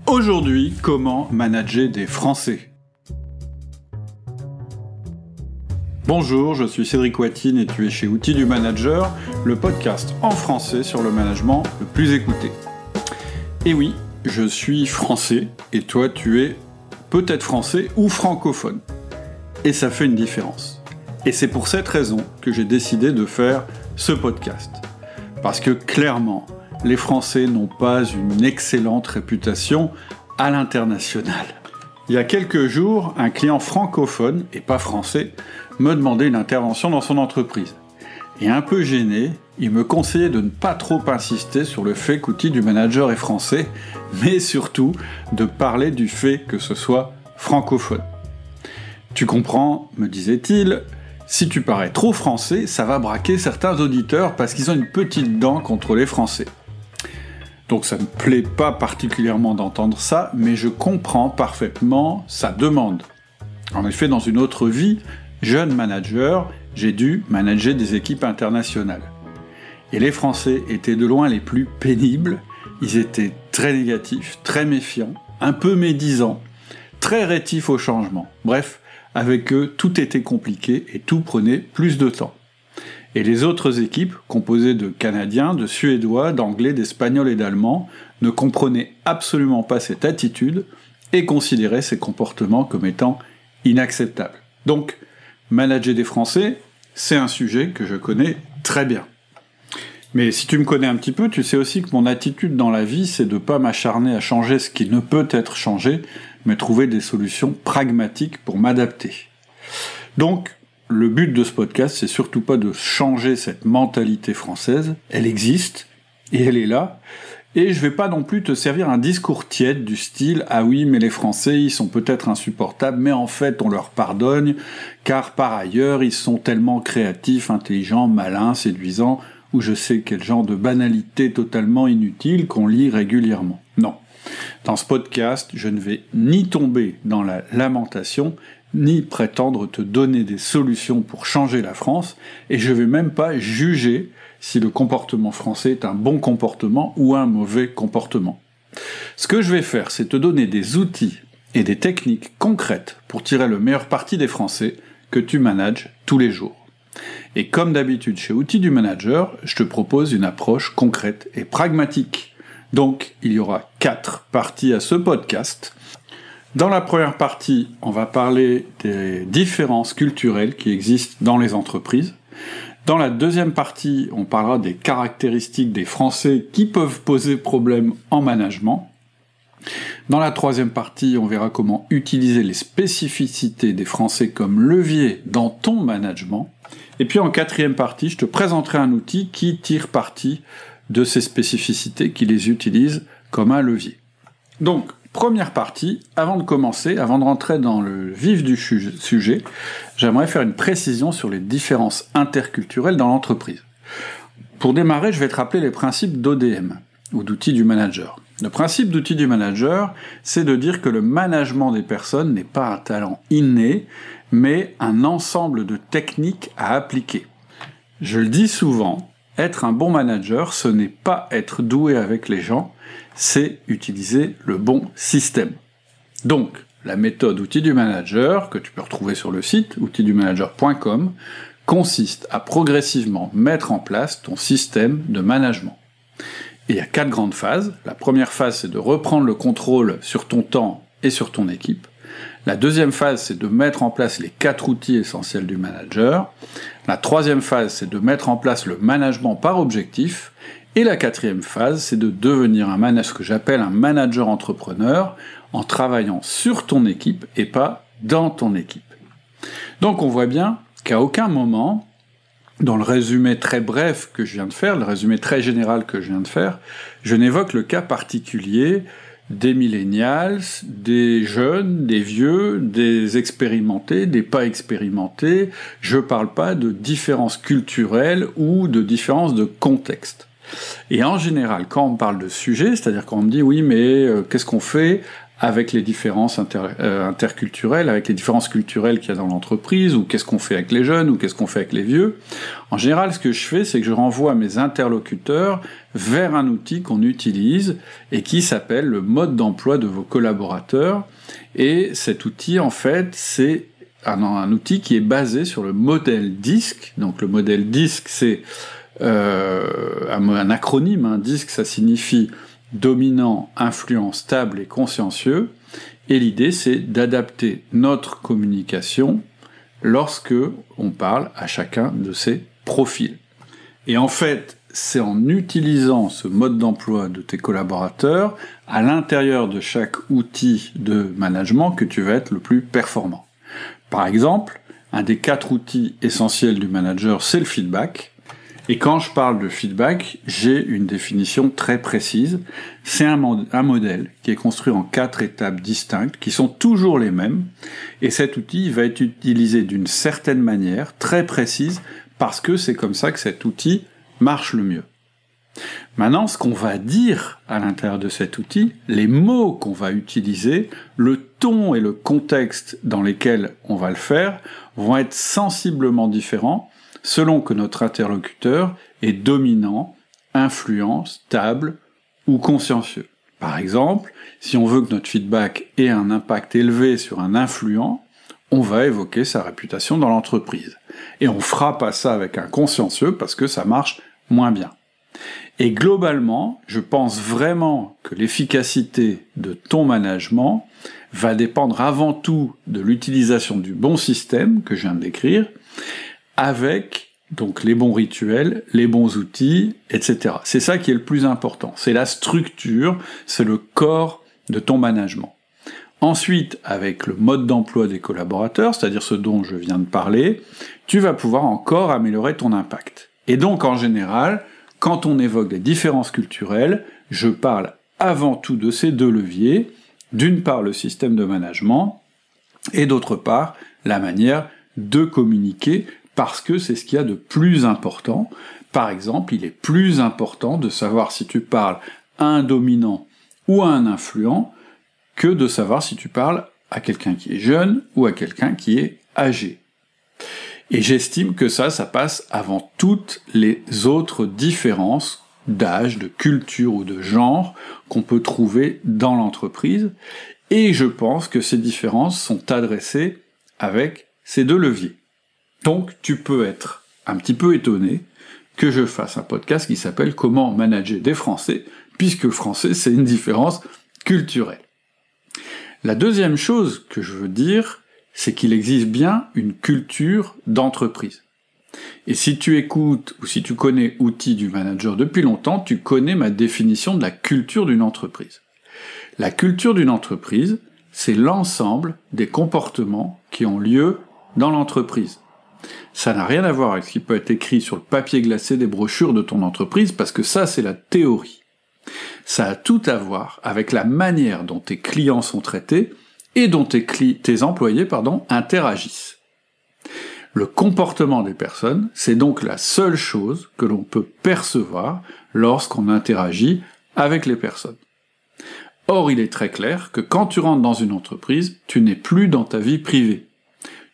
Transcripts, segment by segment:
Aujourd'hui, comment manager des Français? Bonjour, je suis Cédric Watine et tu es chez Outils du Manager, le podcast en français sur le management le plus écouté. Et oui, je suis français et toi tu es peut-être français ou francophone. Et ça fait une différence. Et c'est pour cette raison que j'ai décidé de faire ce podcast. Parce que clairement, les Français n'ont pas une excellente réputation à l'international. Il y a quelques jours, un client francophone, et pas français, me demandait une intervention dans son entreprise. Et un peu gêné, il me conseillait de ne pas trop insister sur le fait qu'Outil du Manager est français, mais surtout de parler du fait que ce soit francophone. Tu comprends, me disait-il, si tu parais trop français, ça va braquer certains auditeurs parce qu'ils ont une petite dent contre les Français. Donc ça ne me plaît pas particulièrement d'entendre ça, mais je comprends parfaitement sa demande. En effet, dans une autre vie, jeune manager, j'ai dû manager des équipes internationales. Et les Français étaient de loin les plus pénibles, ils étaient très négatifs, très méfiants, un peu médisants, très rétifs au changement. Bref, avec eux, tout était compliqué et tout prenait plus de temps. Et les autres équipes, composées de Canadiens, de Suédois, d'Anglais, d'Espagnols et d'Allemands, ne comprenaient absolument pas cette attitude et considéraient ces comportements comme étant inacceptables. Donc, manager des Français, c'est un sujet que je connais très bien. Mais si tu me connais un petit peu, tu sais aussi que mon attitude dans la vie, c'est de ne pas m'acharner à changer ce qui ne peut être changé, mais trouver des solutions pragmatiques pour m'adapter. Donc, le but de ce podcast, c'est surtout pas de changer cette mentalité française, elle existe, et elle est là, et je vais pas non plus te servir un discours tiède du style « Ah oui, mais les Français, ils sont peut-être insupportables, mais en fait, on leur pardonne, car par ailleurs, ils sont tellement créatifs, intelligents, malins, séduisants, ou je sais quel genre de banalité totalement inutile qu'on lit régulièrement. » Non. Dans ce podcast, je ne vais ni tomber dans la lamentation, ni prétendre te donner des solutions pour changer la France, et je vais même pas juger si le comportement français est un bon comportement ou un mauvais comportement. Ce que je vais faire, c'est te donner des outils et des techniques concrètes pour tirer le meilleur parti des Français que tu manages tous les jours. Et comme d'habitude chez Outils du Manager, je te propose une approche concrète et pragmatique. Donc, il y aura 4 parties à ce podcast. Dans la première partie, on va parler des différences culturelles qui existent dans les entreprises. Dans la deuxième partie, on parlera des caractéristiques des Français qui peuvent poser problème en management. Dans la troisième partie, on verra comment utiliser les spécificités des Français comme levier dans ton management. Et puis en quatrième partie, je te présenterai un outil qui tire parti de ces spécificités, qui les utilise comme un levier. Donc, première partie, avant de commencer, avant de rentrer dans le vif du sujet, j'aimerais faire une précision sur les différences interculturelles dans l'entreprise. Pour démarrer, je vais te rappeler les principes d'ODM, ou d'outils du manager. Le principe d'outils du manager, c'est de dire que le management des personnes n'est pas un talent inné, mais un ensemble de techniques à appliquer. Je le dis souvent, être un bon manager, ce n'est pas être doué avec les gens, c'est utiliser le bon système. Donc, la méthode Outils du Manager, que tu peux retrouver sur le site outildumanager.com, consiste à progressivement mettre en place ton système de management. Et il y a 4 grandes phases. La première phase, c'est de reprendre le contrôle sur ton temps et sur ton équipe. La deuxième phase, c'est de mettre en place les 4 outils essentiels du manager. La troisième phase, c'est de mettre en place le management par objectif. Et la quatrième phase, c'est de devenir ce que j'appelle un manager entrepreneur, en travaillant sur ton équipe et pas dans ton équipe. Donc on voit bien qu'à aucun moment, dans le résumé très bref que je viens de faire, le résumé très général que je viens de faire, je n'évoque le cas particulier des millennials, des jeunes, des vieux, des expérimentés, des pas expérimentés. Je parle pas de différences culturelles ou de différences de contexte. Et en général, quand on me parle de sujet, c'est-à-dire quand on me dit « oui, mais qu'est-ce qu'on fait avec les différences interculturelles, avec les différences culturelles qu'il y a dans l'entreprise, ou qu'est-ce qu'on fait avec les jeunes, ou qu'est-ce qu'on fait avec les vieux. En général, ce que je fais, c'est que je renvoie mes interlocuteurs vers un outil qu'on utilise et qui s'appelle le mode d'emploi de vos collaborateurs. Et cet outil, en fait, c'est un outil qui est basé sur le modèle DISC. Donc le modèle DISC, c'est un acronyme. DISC, ça signifie dominant, influent, stable et consciencieux. Et l'idée, c'est d'adapter notre communication lorsque on parle à chacun de ces profils. Et en fait, c'est en utilisant ce mode d'emploi de tes collaborateurs à l'intérieur de chaque outil de management que tu vas être le plus performant. Par exemple, un des 4 outils essentiels du manager, c'est le feedback. Et quand je parle de feedback, j'ai une définition très précise. C'est un modèle qui est construit en 4 étapes distinctes, qui sont toujours les mêmes. Et cet outil va être utilisé d'une certaine manière, très précise, parce que c'est comme ça que cet outil marche le mieux. Maintenant, ce qu'on va dire à l'intérieur de cet outil, les mots qu'on va utiliser, le ton et le contexte dans lesquels on va le faire, vont être sensiblement différents selon que notre interlocuteur est dominant, influent, stable ou consciencieux. Par exemple, si on veut que notre feedback ait un impact élevé sur un influent, on va évoquer sa réputation dans l'entreprise. Et on fera pas ça avec un consciencieux parce que ça marche moins bien. Et globalement, je pense vraiment que l'efficacité de ton management va dépendre avant tout de l'utilisation du bon système que je viens de décrire, avec donc les bons rituels, les bons outils, etc. C'est ça qui est le plus important. C'est la structure, c'est le corps de ton management. Ensuite, avec le mode d'emploi des collaborateurs, c'est-à-dire ce dont je viens de parler, tu vas pouvoir encore améliorer ton impact. Et donc, en général, quand on évoque des différences culturelles, je parle avant tout de ces 2 leviers, d'une part le système de management, et d'autre part la manière de communiquer, parce que c'est ce qu'il y a de plus important. Par exemple, il est plus important de savoir si tu parles à un dominant ou à un influent, que de savoir si tu parles à quelqu'un qui est jeune ou à quelqu'un qui est âgé. Et j'estime que ça passe avant toutes les autres différences d'âge, de culture ou de genre qu'on peut trouver dans l'entreprise, et je pense que ces différences sont adressées avec ces 2 leviers. Donc tu peux être un petit peu étonné que je fasse un podcast qui s'appelle « Comment manager des Français », puisque le français c'est une différence culturelle. La deuxième chose que je veux dire, c'est qu'il existe bien une culture d'entreprise. Et si tu écoutes ou si tu connais Outils du manager depuis longtemps, tu connais ma définition de la culture d'une entreprise. La culture d'une entreprise, c'est l'ensemble des comportements qui ont lieu dans l'entreprise. Ça n'a rien à voir avec ce qui peut être écrit sur le papier glacé des brochures de ton entreprise, parce que ça, c'est la théorie. Ça a tout à voir avec la manière dont tes clients sont traités et dont tes employés interagissent. Le comportement des personnes, c'est donc la seule chose que l'on peut percevoir lorsqu'on interagit avec les personnes. Or, il est très clair que quand tu rentres dans une entreprise, tu n'es plus dans ta vie privée.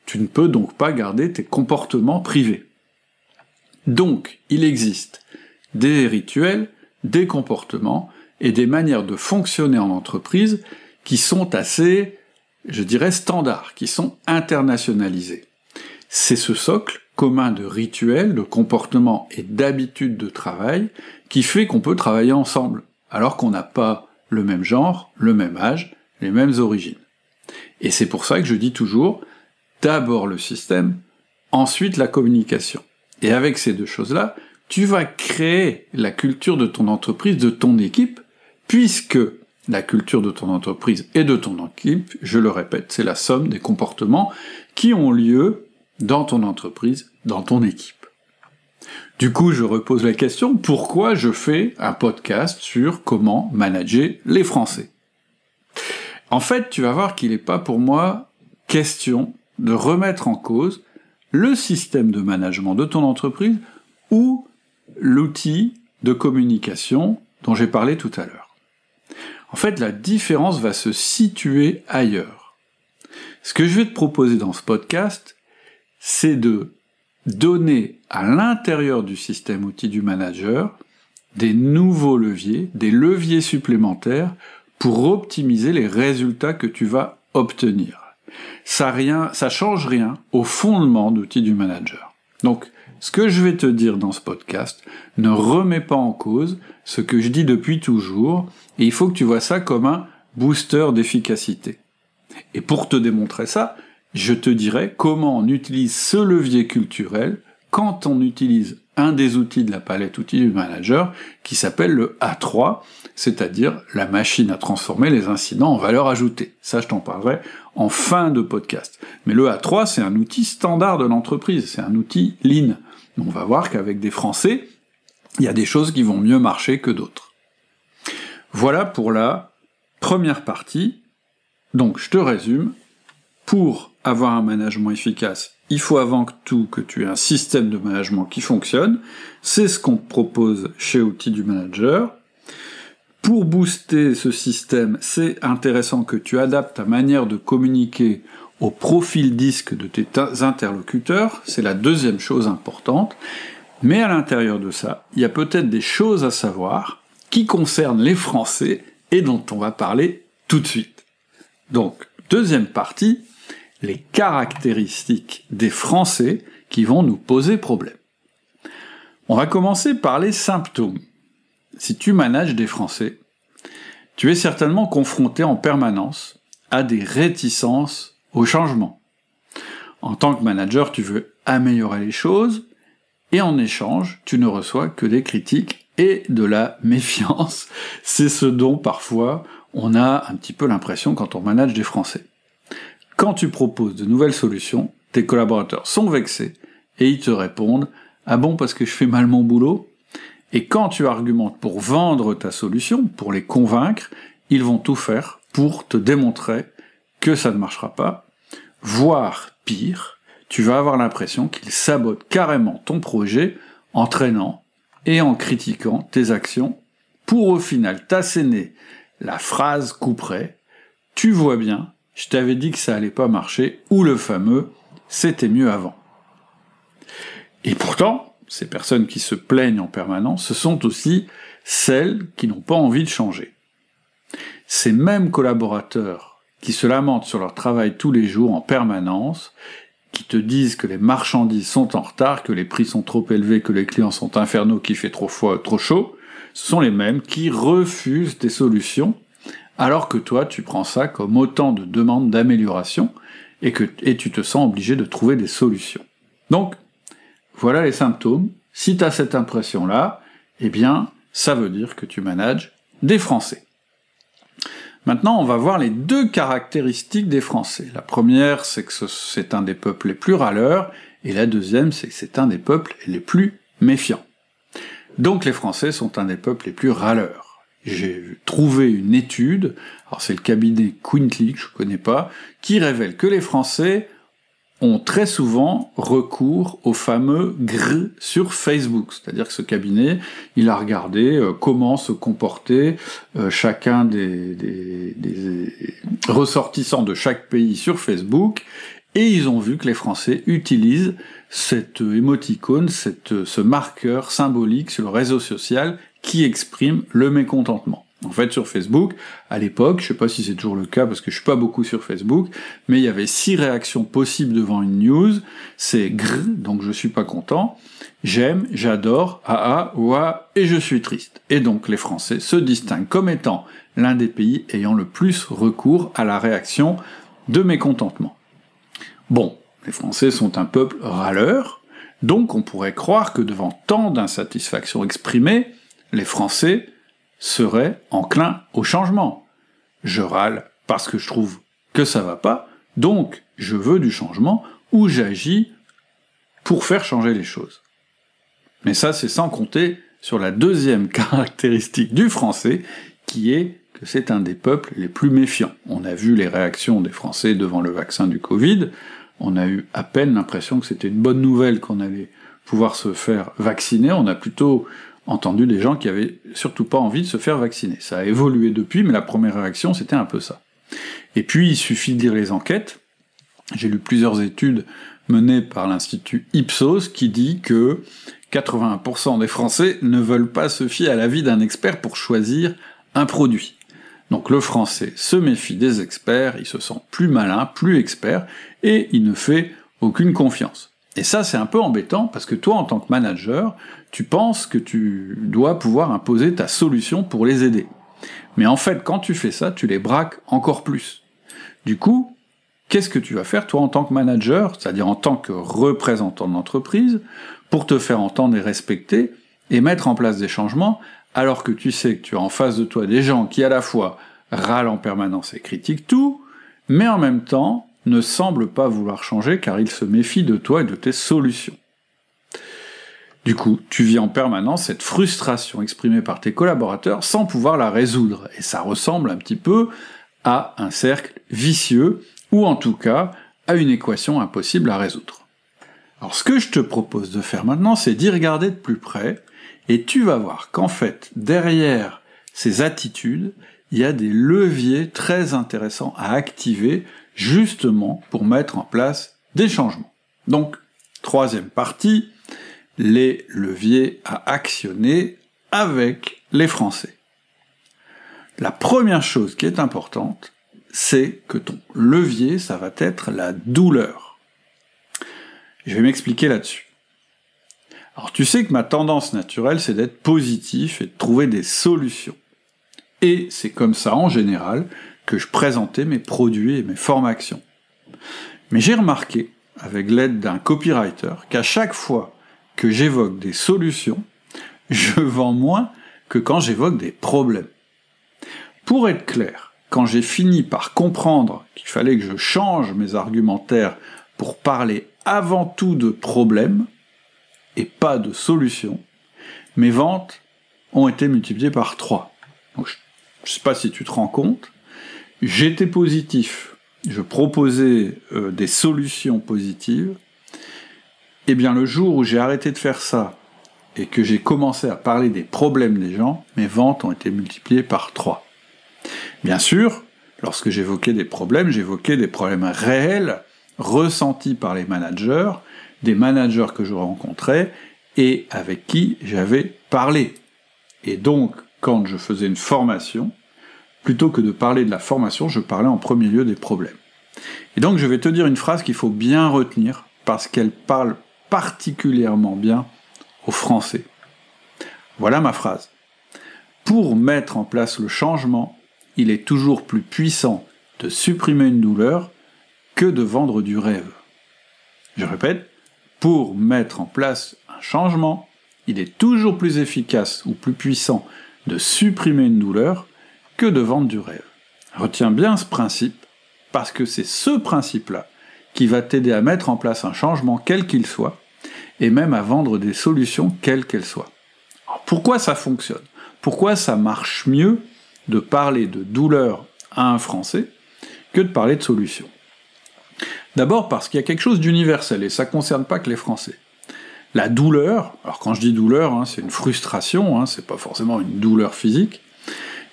Tu ne peux donc pas garder tes comportements privés. Donc, il existe des rituels, des comportements et des manières de fonctionner en entreprise qui sont assez, je dirais, standards, qui sont internationalisés. C'est ce socle commun de rituels, de comportements et d'habitudes de travail qui fait qu'on peut travailler ensemble, alors qu'on n'a pas le même genre, le même âge, les mêmes origines. Et c'est pour ça que je dis toujours, d'abord le système, ensuite la communication. Et avec ces 2 choses-là, tu vas créer la culture de ton entreprise, de ton équipe, puisque la culture de ton entreprise et de ton équipe, je le répète, c'est la somme des comportements qui ont lieu dans ton entreprise, dans ton équipe. Du coup, je repose la question, pourquoi je fais un podcast sur comment manager les Français ? En fait, tu vas voir qu'il n'est pas pour moi question de remettre en cause le système de management de ton entreprise ou l'outil de communication dont j'ai parlé tout à l'heure. En fait, la différence va se situer ailleurs. Ce que je vais te proposer dans ce podcast, c'est de donner à l'intérieur du système outil du manager des nouveaux leviers, des leviers supplémentaires pour optimiser les résultats que tu vas obtenir. Ça change rien au fondement d'outils du manager. Donc, ce que je vais te dire dans ce podcast ne remet pas en cause ce que je dis depuis toujours, et il faut que tu vois ça comme un booster d'efficacité. Et pour te démontrer ça, je te dirai comment on utilise ce levier culturel quand on utilise un des outils de la palette outils du manager qui s'appelle le A3, c'est-à-dire la machine à transformer les incidents en valeur ajoutée. Ça, je t'en parlerai en fin de podcast. Mais le A3, c'est un outil standard de l'entreprise, c'est un outil Lean. On va voir qu'avec des Français, il y a des choses qui vont mieux marcher que d'autres. Voilà pour la première partie. Donc, je te résume. Pour avoir un management efficace, il faut avant tout que tu aies un système de management qui fonctionne. C'est ce qu'on te propose chez Outils du Manager. Pour booster ce système, c'est intéressant que tu adaptes ta manière de communiquer au profil disque de tes interlocuteurs. C'est la deuxième chose importante. Mais à l'intérieur de ça, il y a peut-être des choses à savoir qui concernent les Français et dont on va parler tout de suite. Donc, deuxième partie, les caractéristiques des Français qui vont nous poser problème. On va commencer par les symptômes. Si tu manages des Français, tu es certainement confronté en permanence à des réticences au changement. En tant que manager, tu veux améliorer les choses, et en échange, tu ne reçois que des critiques et de la méfiance. C'est ce dont parfois on a un petit peu l'impression quand on manage des Français. Quand tu proposes de nouvelles solutions, tes collaborateurs sont vexés et ils te répondent « Ah bon, parce que je fais mal mon boulot ?» Et quand tu argumentes pour vendre ta solution, pour les convaincre, ils vont tout faire pour te démontrer que ça ne marchera pas, voire pire, tu vas avoir l'impression qu'ils sabotent carrément ton projet en traînant et en critiquant tes actions pour au final t'asséner la phrase couperet « Tu vois bien, je t'avais dit que ça allait pas marcher » ou le fameux « C'était mieux avant ». Et pourtant, ces personnes qui se plaignent en permanence, ce sont aussi celles qui n'ont pas envie de changer. Ces mêmes collaborateurs qui se lamentent sur leur travail tous les jours en permanence, qui te disent que les marchandises sont en retard, que les prix sont trop élevés, que les clients sont infernaux, qu'il fait trop chaud, ce sont les mêmes qui refusent tes solutions, alors que toi, tu prends ça comme autant de demandes d'amélioration, et tu te sens obligé de trouver des solutions. Donc, voilà les symptômes. Si tu as cette impression-là, eh bien, ça veut dire que tu manages des Français. Maintenant, on va voir les deux caractéristiques des Français. La première, c'est que c'est un des peuples les plus râleurs, et la deuxième, c'est que c'est un des peuples les plus méfiants. Donc les Français sont un des peuples les plus râleurs. J'ai trouvé une étude, alors c'est le cabinet Quintly, que je connais pas, qui révèle que les Français ont très souvent recours au fameux GR sur Facebook. C'est-à-dire que ce cabinet, il a regardé comment se comportait chacun des ressortissants de chaque pays sur Facebook, et ils ont vu que les Français utilisent cette émoticône, ce marqueur symbolique sur le réseau social qui exprime le mécontentement. En fait, sur Facebook, à l'époque, je sais pas si c'est toujours le cas parce que je suis pas beaucoup sur Facebook, mais il y avait 6 réactions possibles devant une news. C'est grrr, donc je suis pas content, j'aime, j'adore, ouah, et je suis triste. Et donc les Français se distinguent comme étant l'un des pays ayant le plus recours à la réaction de mécontentement. Bon, les Français sont un peuple râleur, donc on pourrait croire que devant tant d'insatisfaction exprimée, les Français seraient enclins au changement. Je râle parce que je trouve que ça va pas, donc je veux du changement, ou j'agis pour faire changer les choses. Mais ça, c'est sans compter sur la deuxième caractéristique du Français, qui est que c'est un des peuples les plus méfiants. On a vu les réactions des Français devant le vaccin du Covid, on a eu à peine l'impression que c'était une bonne nouvelle qu'on allait pouvoir se faire vacciner, on a plutôt entendu des gens qui avaient surtout pas envie de se faire vacciner. Ça a évolué depuis, mais la première réaction, c'était un peu ça. Et puis, il suffit de lire les enquêtes. J'ai lu plusieurs études menées par l'Institut Ipsos qui dit que 81% des Français ne veulent pas se fier à l'avis d'un expert pour choisir un produit. Donc le Français se méfie des experts, il se sent plus malin, plus expert, et il ne fait aucune confiance. Et ça, c'est un peu embêtant, parce que toi, en tant que manager, tu penses que tu dois pouvoir imposer ta solution pour les aider. Mais en fait, quand tu fais ça, tu les braques encore plus. Du coup, qu'est-ce que tu vas faire, toi, en tant que manager, c'est-à-dire en tant que représentant de l'entreprise, pour te faire entendre et respecter, et mettre en place des changements, alors que tu sais que tu as en face de toi des gens qui, à la fois, râlent en permanence et critiquent tout, mais en même temps, ne semblent pas vouloir changer car ils se méfient de toi et de tes solutions. Du coup, tu vis en permanence cette frustration exprimée par tes collaborateurs sans pouvoir la résoudre, et ça ressemble un petit peu à un cercle vicieux, ou en tout cas, à une équation impossible à résoudre. Alors ce que je te propose de faire maintenant, c'est d'y regarder de plus près, et tu vas voir qu'en fait, derrière ces attitudes, il y a des leviers très intéressants à activer, justement pour mettre en place des changements. Donc, troisième partie, les leviers à actionner avec les Français. La première chose qui est importante, c'est que ton levier, ça va être la douleur. Je vais m'expliquer là-dessus. Alors tu sais que ma tendance naturelle, c'est d'être positif et de trouver des solutions. Et c'est comme ça, en général, que je présentais mes produits et mes formations. Mais j'ai remarqué, avec l'aide d'un copywriter, qu'à chaque fois que j'évoque des solutions, je vends moins que quand j'évoque des problèmes. Pour être clair, quand j'ai fini par comprendre qu'il fallait que je change mes argumentaires pour parler avant tout de problèmes, et pas de solutions, mes ventes ont été multipliées par 3. Donc, je ne sais pas si tu te rends compte, j'étais positif, je proposais des solutions positives, et bien le jour où j'ai arrêté de faire ça, et que j'ai commencé à parler des problèmes des gens, mes ventes ont été multipliées par 3. Bien sûr, lorsque j'évoquais des problèmes réels, ressentis par les managers, des managers que je rencontrais, et avec qui j'avais parlé. Et donc, quand je faisais une formation, plutôt que de parler de la formation, je parlais en premier lieu des problèmes. Et donc je vais te dire une phrase qu'il faut bien retenir, parce qu'elle parle particulièrement bien aux Français. Voilà ma phrase. Pour mettre en place le changement, il est toujours plus puissant de supprimer une douleur que de vendre du rêve. Je répète, pour mettre en place un changement, il est toujours plus efficace ou plus puissant de supprimer une douleur que de vendre du rêve. Retiens bien ce principe, parce que c'est ce principe-là qui va t'aider à mettre en place un changement quel qu'il soit, et même à vendre des solutions quelles qu'elles soient. Alors pourquoi ça fonctionne ? Pourquoi ça marche mieux de parler de douleur à un Français que de parler de solutions ? D'abord parce qu'il y a quelque chose d'universel, et ça ne concerne pas que les Français. La douleur, alors quand je dis douleur, c'est une frustration, c'est pas forcément une douleur physique,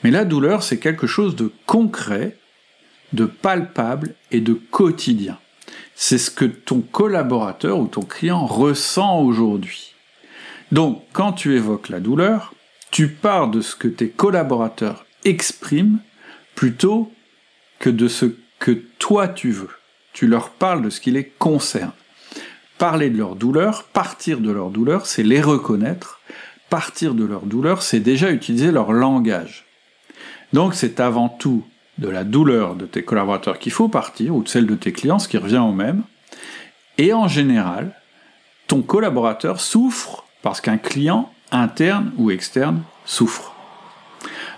mais la douleur, c'est quelque chose de concret, de palpable et de quotidien. C'est ce que ton collaborateur ou ton client ressent aujourd'hui. Donc, quand tu évoques la douleur, tu pars de ce que tes collaborateurs expriment plutôt que de ce que toi tu veux. Tu leur parles de ce qui les concerne. Parler de leur douleur, partir de leur douleur, c'est les reconnaître. Partir de leur douleur, c'est déjà utiliser leur langage. Donc c'est avant tout de la douleur de tes collaborateurs qu'il faut partir, ou de celle de tes clients, ce qui revient au même. Et en général, ton collaborateur souffre parce qu'un client, interne ou externe, souffre.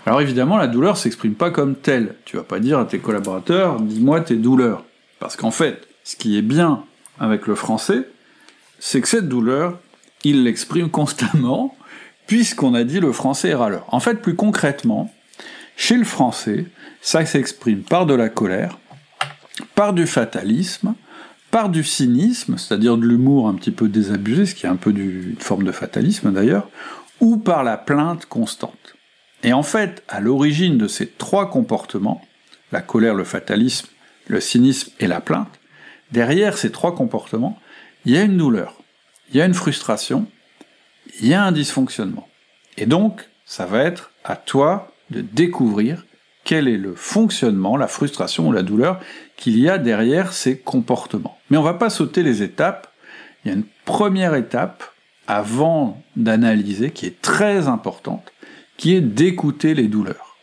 Alors évidemment, la douleur s'exprime pas comme telle. Tu vas pas dire à tes collaborateurs, dis-moi tes douleurs. Parce qu'en fait, ce qui est bien avec le français, c'est que cette douleur, il l'exprime constamment, puisqu'on a dit le français est râleur. En fait, plus concrètement, chez le français, ça s'exprime par de la colère, par du fatalisme, par du cynisme, c'est-à-dire de l'humour un petit peu désabusé, ce qui est un peu une forme de fatalisme d'ailleurs, ou par la plainte constante. Et en fait, à l'origine de ces trois comportements, la colère, le fatalisme, le cynisme et la plainte, derrière ces trois comportements, il y a une douleur, il y a une frustration, il y a un dysfonctionnement. Et donc, ça va être à toi de découvrir quel est le fonctionnement, la frustration ou la douleur qu'il y a derrière ces comportements. Mais on ne va pas sauter les étapes. Il y a une première étape avant d'analyser qui est très importante, qui est d'écouter les douleurs.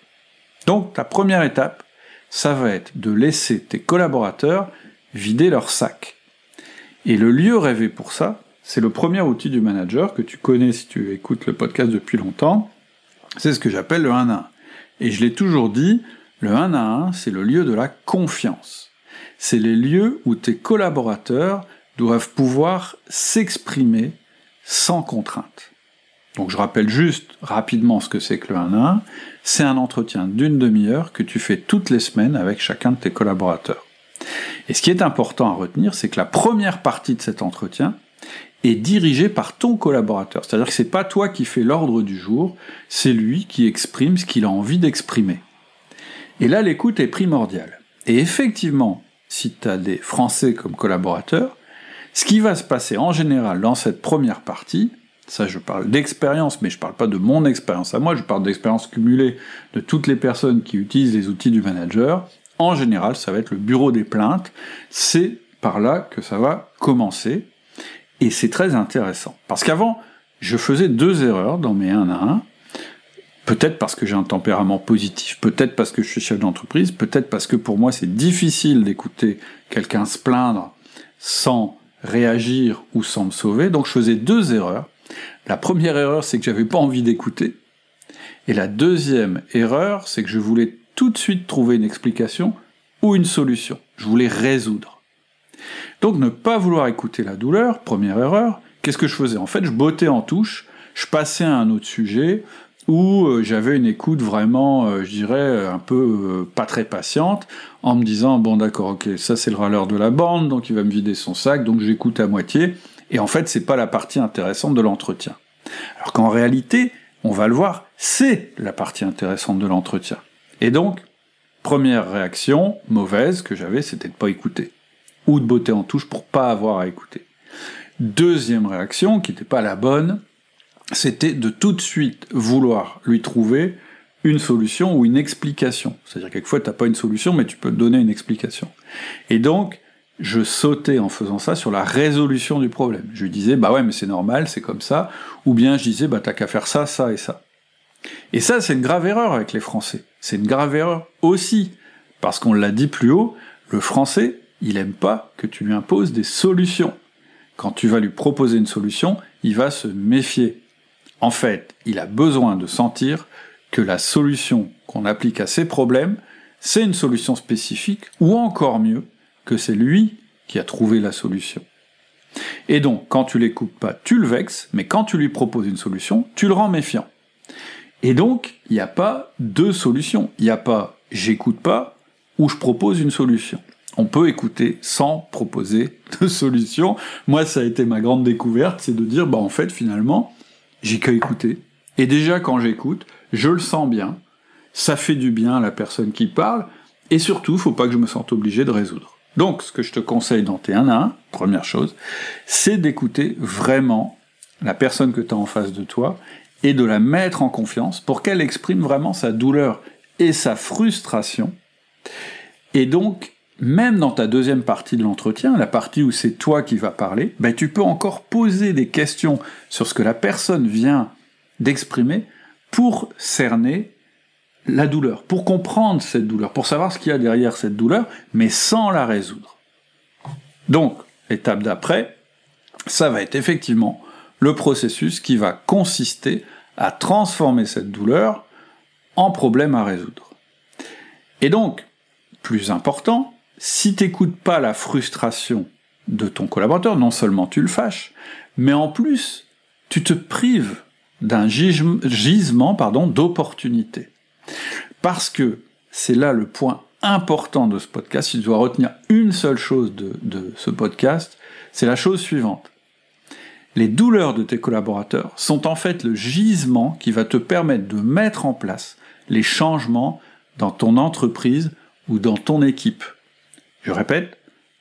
Donc, ta première étape, ça va être de laisser tes collaborateurs vider leur sac. Et le lieu rêvé pour ça, c'est le premier outil du manager que tu connais si tu écoutes le podcast depuis longtemps, c'est ce que j'appelle le 1 à 1. Et je l'ai toujours dit, le 1 à 1, c'est le lieu de la confiance. C'est les lieux où tes collaborateurs doivent pouvoir s'exprimer sans contrainte. Donc je rappelle juste rapidement ce que c'est que le 1 à 1. C'est un entretien d'une demi-heure que tu fais toutes les semaines avec chacun de tes collaborateurs. Et ce qui est important à retenir, c'est que la première partie de cet entretien est dirigée par ton collaborateur. C'est-à-dire que c'est pas toi qui fais l'ordre du jour, c'est lui qui exprime ce qu'il a envie d'exprimer. Et là, l'écoute est primordiale. Et effectivement, si tu as des Français comme collaborateurs, ce qui va se passer en général dans cette première partie, ça je parle d'expérience, mais je parle pas de mon expérience à moi, je parle d'expérience cumulée de toutes les personnes qui utilisent les outils du manager. En général, ça va être le bureau des plaintes, c'est par là que ça va commencer, et c'est très intéressant. Parce qu'avant, je faisais 2 erreurs dans mes 1 à 1, peut-être parce que j'ai un tempérament positif, peut-être parce que je suis chef d'entreprise, peut-être parce que pour moi c'est difficile d'écouter quelqu'un se plaindre sans réagir ou sans me sauver, donc je faisais 2 erreurs. La première erreur, c'est que j'avais pas envie d'écouter, et la deuxième erreur, c'est que je voulais tout de suite trouver une explication ou une solution. Je voulais résoudre. Donc ne pas vouloir écouter la douleur, première erreur, qu'est-ce que je faisais? En fait, je bottais en touche, je passais à un autre sujet, où j'avais une écoute vraiment, je dirais, un peu pas très patiente, en me disant, bon d'accord, ok, ça c'est le râleur de la bande, donc il va me vider son sac, donc j'écoute à moitié, et en fait c'est pas la partie intéressante de l'entretien. Alors qu'en réalité, on va le voir, c'est la partie intéressante de l'entretien. Et donc, première réaction mauvaise que j'avais, c'était de pas écouter, ou de botter en touche pour pas avoir à écouter. Deuxième réaction, qui n'était pas la bonne, c'était de tout de suite vouloir lui trouver une solution ou une explication. C'est-à-dire quelquefois t'as pas une solution, mais tu peux donner une explication. Et donc, je sautais en faisant ça sur la résolution du problème. Je lui disais, bah ouais, mais c'est normal, c'est comme ça, ou bien je disais, bah t'as qu'à faire ça, ça et ça. Et ça, c'est une grave erreur avec les Français. C'est une grave erreur aussi, parce qu'on l'a dit plus haut, le Français, il aime pas que tu lui imposes des solutions. Quand tu vas lui proposer une solution, il va se méfier. En fait, il a besoin de sentir que la solution qu'on applique à ses problèmes, c'est une solution spécifique, ou encore mieux, que c'est lui qui a trouvé la solution. Et donc, quand tu l'écoutes pas, tu le vexes, mais quand tu lui proposes une solution, tu le rends méfiant. Et donc, il n'y a pas deux solutions. Il n'y a pas « j'écoute pas » ou « je propose une solution ». On peut écouter sans proposer de solution. Moi, ça a été ma grande découverte, c'est de dire, bah en fait, finalement, j'ai qu'à écouter. Et déjà, quand j'écoute, je le sens bien, ça fait du bien à la personne qui parle, et surtout, faut pas que je me sente obligé de résoudre. Donc, ce que je te conseille dans tes 1 à 1, première chose, c'est d'écouter vraiment la personne que tu as en face de toi, et de la mettre en confiance pour qu'elle exprime vraiment sa douleur et sa frustration. Et donc, même dans ta deuxième partie de l'entretien, la partie où c'est toi qui vas parler, ben tu peux encore poser des questions sur ce que la personne vient d'exprimer pour cerner la douleur, pour comprendre cette douleur, pour savoir ce qu'il y a derrière cette douleur, mais sans la résoudre. Donc, l'étape d'après, ça va être effectivement le processus qui va consister à transformer cette douleur en problème à résoudre. Et donc, plus important, si tu n'écoutes pas la frustration de ton collaborateur, non seulement tu le fâches, mais en plus, tu te prives d'un gisement d'opportunité. Parce que c'est là le point important de ce podcast, si tu dois retenir une seule chose de ce podcast, c'est la chose suivante. Les douleurs de tes collaborateurs sont en fait le gisement qui va te permettre de mettre en place les changements dans ton entreprise ou dans ton équipe. Je répète,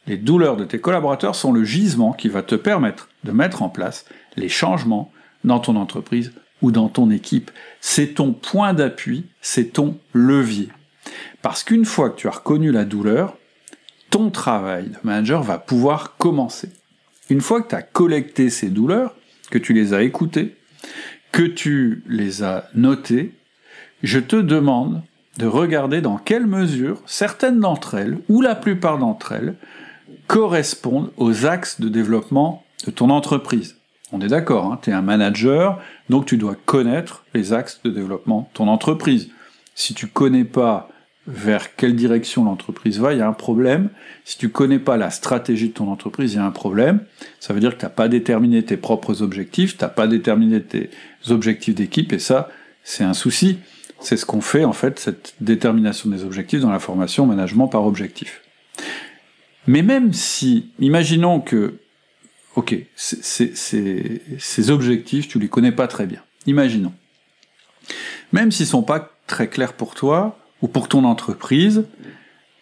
les douleurs de tes collaborateurs sont le gisement qui va te permettre de mettre en place les changements dans ton entreprise ou dans ton équipe. C'est ton point d'appui, c'est ton levier. Parce qu'une fois que tu as reconnu la douleur, ton travail de manager va pouvoir commencer. Une fois que tu as collecté ces douleurs, que tu les as écoutées, que tu les as notées, je te demande de regarder dans quelle mesure certaines d'entre elles, ou la plupart d'entre elles, correspondent aux axes de développement de ton entreprise. On est d'accord, hein, tu es un manager, donc tu dois connaître les axes de développement de ton entreprise. Si tu connais pas vers quelle direction l'entreprise va, il y a un problème. Si tu connais pas la stratégie de ton entreprise, il y a un problème. Ça veut dire que tu n'as pas déterminé tes propres objectifs, tu n'as pas déterminé tes objectifs d'équipe, et ça, c'est un souci. C'est ce qu'on fait, en fait, cette détermination des objectifs dans la formation management par objectif. Mais même si, imaginons que, ok, ces objectifs, tu les connais pas très bien. Imaginons. Même s'ils sont pas très clairs pour toi, ou pour ton entreprise,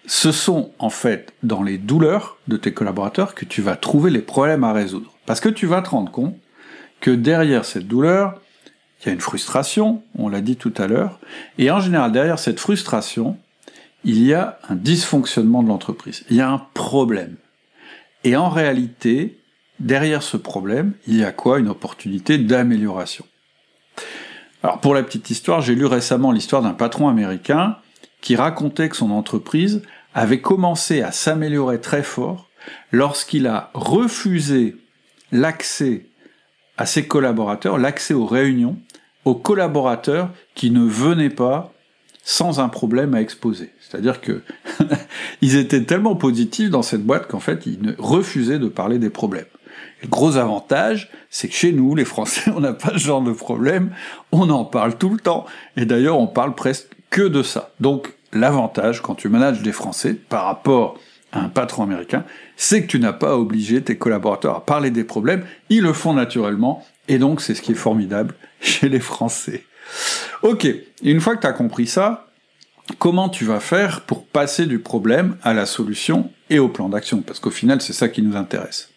ce sont en fait dans les douleurs de tes collaborateurs que tu vas trouver les problèmes à résoudre. Parce que tu vas te rendre compte que derrière cette douleur, il y a une frustration, on l'a dit tout à l'heure, et en général derrière cette frustration, il y a un dysfonctionnement de l'entreprise, il y a un problème. Et en réalité, derrière ce problème, il y a quoi? Une opportunité d'amélioration. Alors pour la petite histoire, j'ai lu récemment l'histoire d'un patron américain qui racontait que son entreprise avait commencé à s'améliorer très fort lorsqu'il a refusé l'accès à ses collaborateurs, l'accès aux réunions, aux collaborateurs qui ne venaient pas sans un problème à exposer. C'est-à-dire que ils étaient tellement positifs dans cette boîte qu'en fait, ils refusaient de parler des problèmes. Le gros avantage, c'est que chez nous, les Français, on n'a pas ce genre de problème, on en parle tout le temps, et d'ailleurs, on parle presque que de ça. Donc, l'avantage, quand tu manages des Français, par rapport à un patron américain, c'est que tu n'as pas obligé tes collaborateurs à parler des problèmes, ils le font naturellement, et donc c'est ce qui est formidable chez les Français. Ok, une fois que tu as compris ça, comment tu vas faire pour passer du problème à la solution et au plan d'action? Parce qu'au final, c'est ça qui nous intéresse.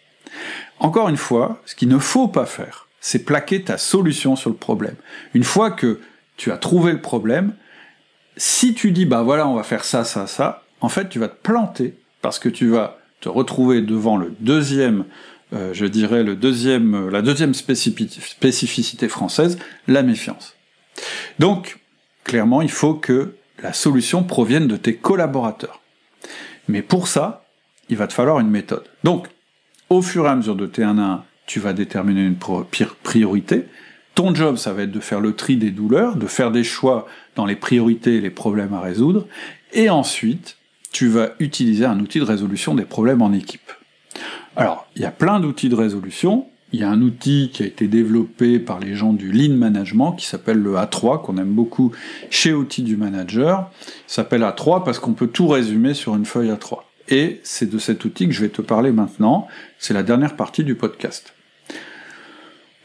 Encore une fois, ce qu'il ne faut pas faire, c'est plaquer ta solution sur le problème. Une fois que tu as trouvé le problème, si tu dis, bah voilà, on va faire ça, ça, ça, en fait, tu vas te planter, parce que tu vas te retrouver devant le deuxième, la deuxième spécificité française, la méfiance. Donc, clairement, il faut que la solution provienne de tes collaborateurs. Mais pour ça, il va te falloir une méthode. Donc, au fur et à mesure de tes 1 à 1, tu vas déterminer une priorité. Ton job, ça va être de faire le tri des douleurs, de faire des choix dans les priorités et les problèmes à résoudre. Et ensuite, tu vas utiliser un outil de résolution des problèmes en équipe. Alors, il y a plein d'outils de résolution. Il y a un outil qui a été développé par les gens du Lean Management, qui s'appelle le A3, qu'on aime beaucoup chez Outils du Manager. Il s'appelle A3 parce qu'on peut tout résumer sur une feuille A3. Et c'est de cet outil que je vais te parler maintenant. C'est la dernière partie du podcast.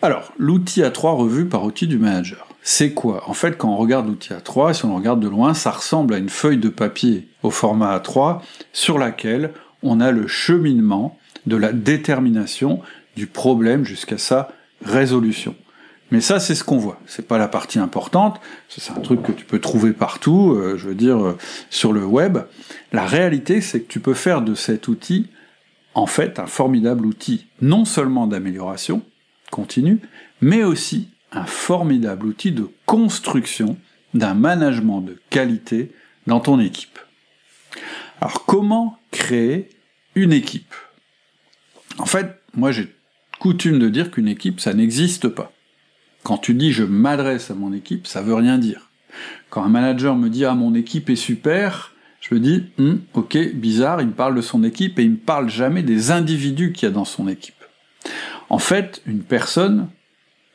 Alors, l'outil A3 revu par Outils du Manager. C'est quoi? En fait, quand on regarde l'outil A3, si on le regarde de loin, ça ressemble à une feuille de papier au format A3 sur laquelle on a le cheminement de la détermination du problème jusqu'à sa résolution. Mais ça, c'est ce qu'on voit. C'est pas la partie importante. C'est un truc que tu peux trouver partout, sur le web. La réalité, c'est que tu peux faire de cet outil, en fait, un formidable outil, non seulement d'amélioration continue, mais aussi un formidable outil de construction d'un management de qualité dans ton équipe. Alors, comment créer une équipe? En fait, moi, j'ai coutume de dire qu'une équipe, ça n'existe pas. Quand tu dis « je m'adresse à mon équipe », ça veut rien dire. Quand un manager me dit « ah, mon équipe est super », je me dis « ok, bizarre, il me parle de son équipe et il me parle jamais des individus qu'il y a dans son équipe ». En fait, une personne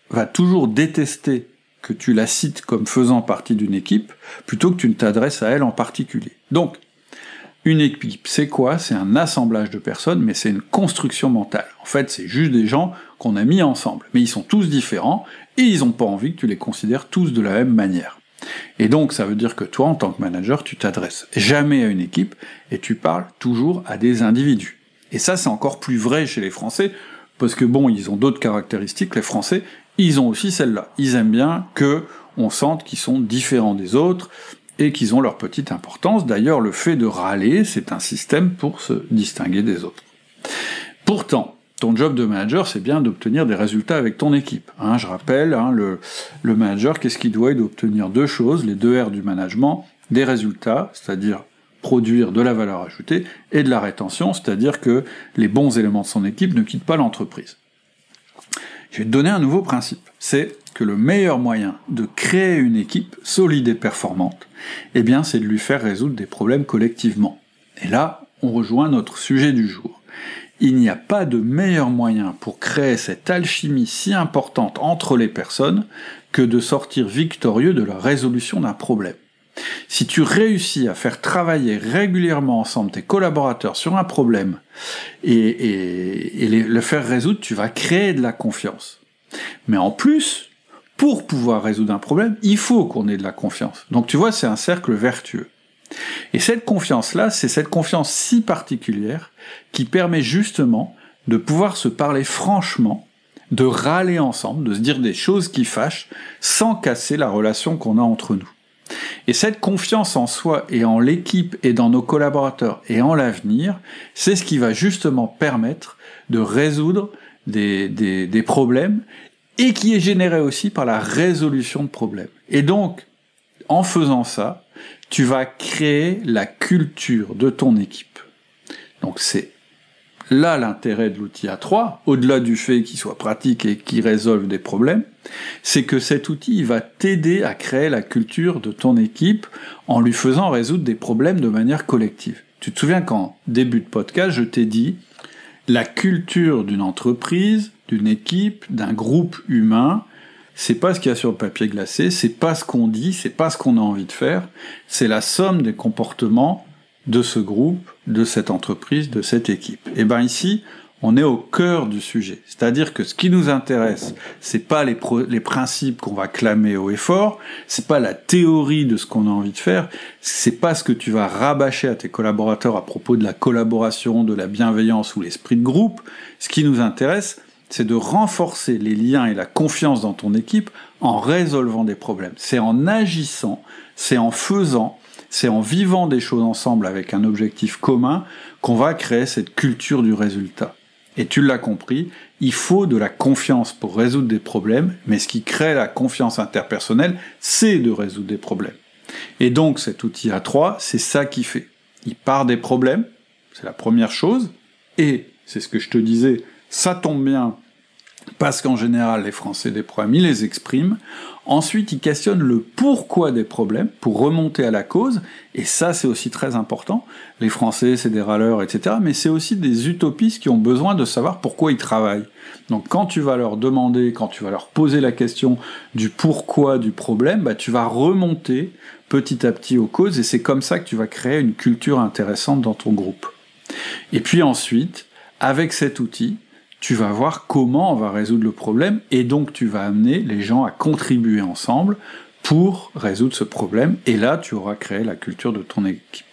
va toujours détester que tu la cites comme faisant partie d'une équipe, plutôt que tu ne t'adresses à elle en particulier. Donc, Une équipe, c'est quoi? C'est un assemblage de personnes, mais c'est une construction mentale. En fait, c'est juste des gens qu'on a mis ensemble. Mais ils sont tous différents, et ils n'ont pas envie que tu les considères tous de la même manière. Et donc, ça veut dire que toi, en tant que manager, tu t'adresses jamais à une équipe, et tu parles toujours à des individus. Et ça, c'est encore plus vrai chez les Français, parce que bon, ils ont d'autres caractéristiques, les Français, ils ont aussi celle-là. Ils aiment bien que on sente qu'ils sont différents des autres, et qu'ils ont leur petite importance. D'ailleurs, le fait de râler, c'est un système pour se distinguer des autres. Pourtant, ton job de manager, c'est bien d'obtenir des résultats avec ton équipe. Je rappelle, le manager, qu'est-ce qu'il doit? Il doit obtenir deux choses, les 2 R du management, des résultats, c'est-à-dire produire de la valeur ajoutée, et de la rétention, c'est-à-dire que les bons éléments de son équipe ne quittent pas l'entreprise. Je vais te donner un nouveau principe, c'est que le meilleur moyen de créer une équipe solide et performante, c'est de lui faire résoudre des problèmes collectivement. Et là, on rejoint notre sujet du jour. Il n'y a pas de meilleur moyen pour créer cette alchimie si importante entre les personnes que de sortir victorieux de la résolution d'un problème. Si tu réussis à faire travailler régulièrement ensemble tes collaborateurs sur un problème et le faire résoudre, tu vas créer de la confiance. Mais en plus, pour pouvoir résoudre un problème, il faut qu'on ait de la confiance. Donc tu vois, c'est un cercle vertueux. Et cette confiance-là, c'est cette confiance si particulière qui permet justement de pouvoir se parler franchement, de râler ensemble, de se dire des choses qui fâchent, sans casser la relation qu'on a entre nous. Et cette confiance en soi et en l'équipe et dans nos collaborateurs et en l'avenir, c'est ce qui va justement permettre de résoudre des problèmes et qui est généré aussi par la résolution de problèmes. Et donc, en faisant ça, tu vas créer la culture de ton équipe. Donc c'est là l'intérêt de l'outil A3, au-delà du fait qu'il soit pratique et qu'il résolve des problèmes, c'est que cet outil il va t'aider à créer la culture de ton équipe en lui faisant résoudre des problèmes de manière collective. Tu te souviens qu'en début de podcast, je t'ai dit la culture d'une entreprise, d'une équipe, d'un groupe humain, c'est pas ce qu'il y a sur le papier glacé, c'est pas ce qu'on dit, c'est pas ce qu'on a envie de faire, c'est la somme des comportements de ce groupe, de cette entreprise, de cette équipe. Et ici, on est au cœur du sujet. C'est-à-dire que ce qui nous intéresse, c'est pas les principes qu'on va clamer haut et fort, c'est pas la théorie de ce qu'on a envie de faire, c'est pas ce que tu vas rabâcher à tes collaborateurs à propos de la collaboration, de la bienveillance ou l'esprit de groupe. Ce qui nous intéresse, c'est de renforcer les liens et la confiance dans ton équipe en résolvant des problèmes. C'est en agissant, c'est en faisant, c'est en vivant des choses ensemble avec un objectif commun qu'on va créer cette culture du résultat. Et tu l'as compris, il faut de la confiance pour résoudre des problèmes, mais ce qui crée la confiance interpersonnelle, c'est de résoudre des problèmes. Et donc cet outil A3, c'est ça qu'il fait. Il part des problèmes, c'est la première chose, et c'est ce que je te disais, ça tombe bien, parce qu'en général, les Français des problèmes, ils les expriment. Ensuite, ils questionnent le pourquoi des problèmes, pour remonter à la cause, et ça, c'est aussi très important. Les Français, c'est des râleurs, etc., mais c'est aussi des utopistes qui ont besoin de savoir pourquoi ils travaillent. Donc, quand tu vas leur demander, quand tu vas leur poser la question du pourquoi du problème, tu vas remonter petit à petit aux causes, et c'est comme ça que tu vas créer une culture intéressante dans ton groupe. Et puis ensuite, avec cet outil, tu vas voir comment on va résoudre le problème, et donc tu vas amener les gens à contribuer ensemble pour résoudre ce problème, et là tu auras créé la culture de ton équipe.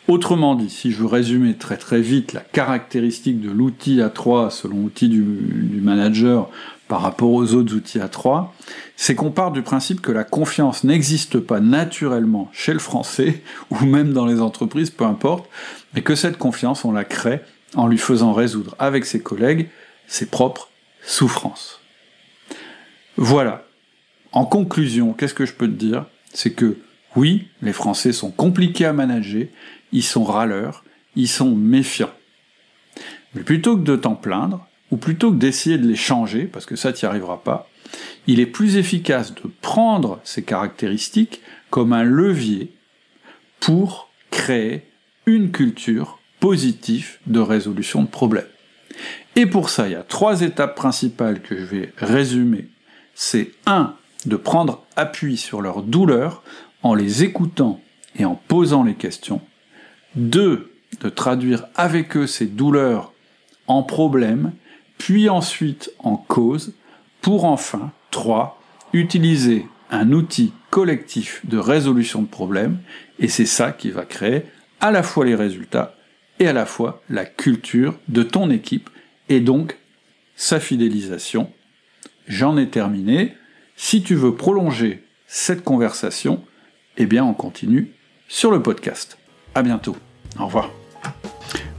Autrement dit, si je veux résumer très très vite la caractéristique de l'outil A3 selon l'outil du manager par rapport aux autres outils A3, c'est qu'on part du principe que la confiance n'existe pas naturellement chez le Français, ou même dans les entreprises, peu importe, mais que cette confiance, on la crée en lui faisant résoudre avec ses collègues ses propres souffrances. Voilà. En conclusion, qu'est-ce que je peux te dire? C'est que, oui, les Français sont compliqués à manager, ils sont râleurs, ils sont méfiants. Mais plutôt que de t'en plaindre, ou plutôt que d'essayer de les changer, parce que ça t'y arriveras pas, il est plus efficace de prendre ces caractéristiques comme un levier pour créer une culture positif de résolution de problèmes. Et pour ça, il y a 3 étapes principales que je vais résumer. C'est 1. De prendre appui sur leurs douleurs en les écoutant et en posant les questions. 2, de traduire avec eux ces douleurs en problèmes, puis ensuite en causes, pour enfin, 3, utiliser un outil collectif de résolution de problèmes, et c'est ça qui va créer à la fois les résultats et à la fois la culture de ton équipe, et donc sa fidélisation. J'en ai terminé. Si tu veux prolonger cette conversation, eh bien on continue sur le podcast. À bientôt. Au revoir.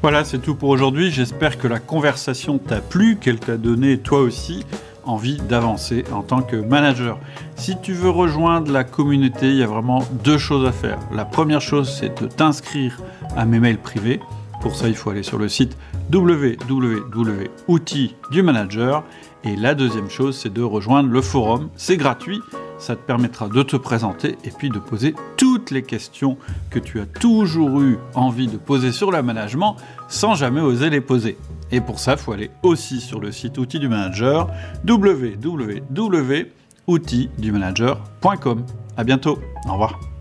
Voilà, c'est tout pour aujourd'hui. J'espère que la conversation t'a plu, qu'elle t'a donné toi aussi envie d'avancer en tant que manager. Si tu veux rejoindre la communauté, il y a vraiment 2 choses à faire. La première chose, c'est de t'inscrire à mes mails privés. Pour ça, il faut aller sur le site www.outils-du-manager. Et la deuxième chose, c'est de rejoindre le forum. C'est gratuit, ça te permettra de te présenter et puis de poser toutes les questions que tu as toujours eu envie de poser sur le management sans jamais oser les poser. Et pour ça, il faut aller aussi sur le site Outils du Manager, www.outils-du-manager.com. À bientôt, au revoir.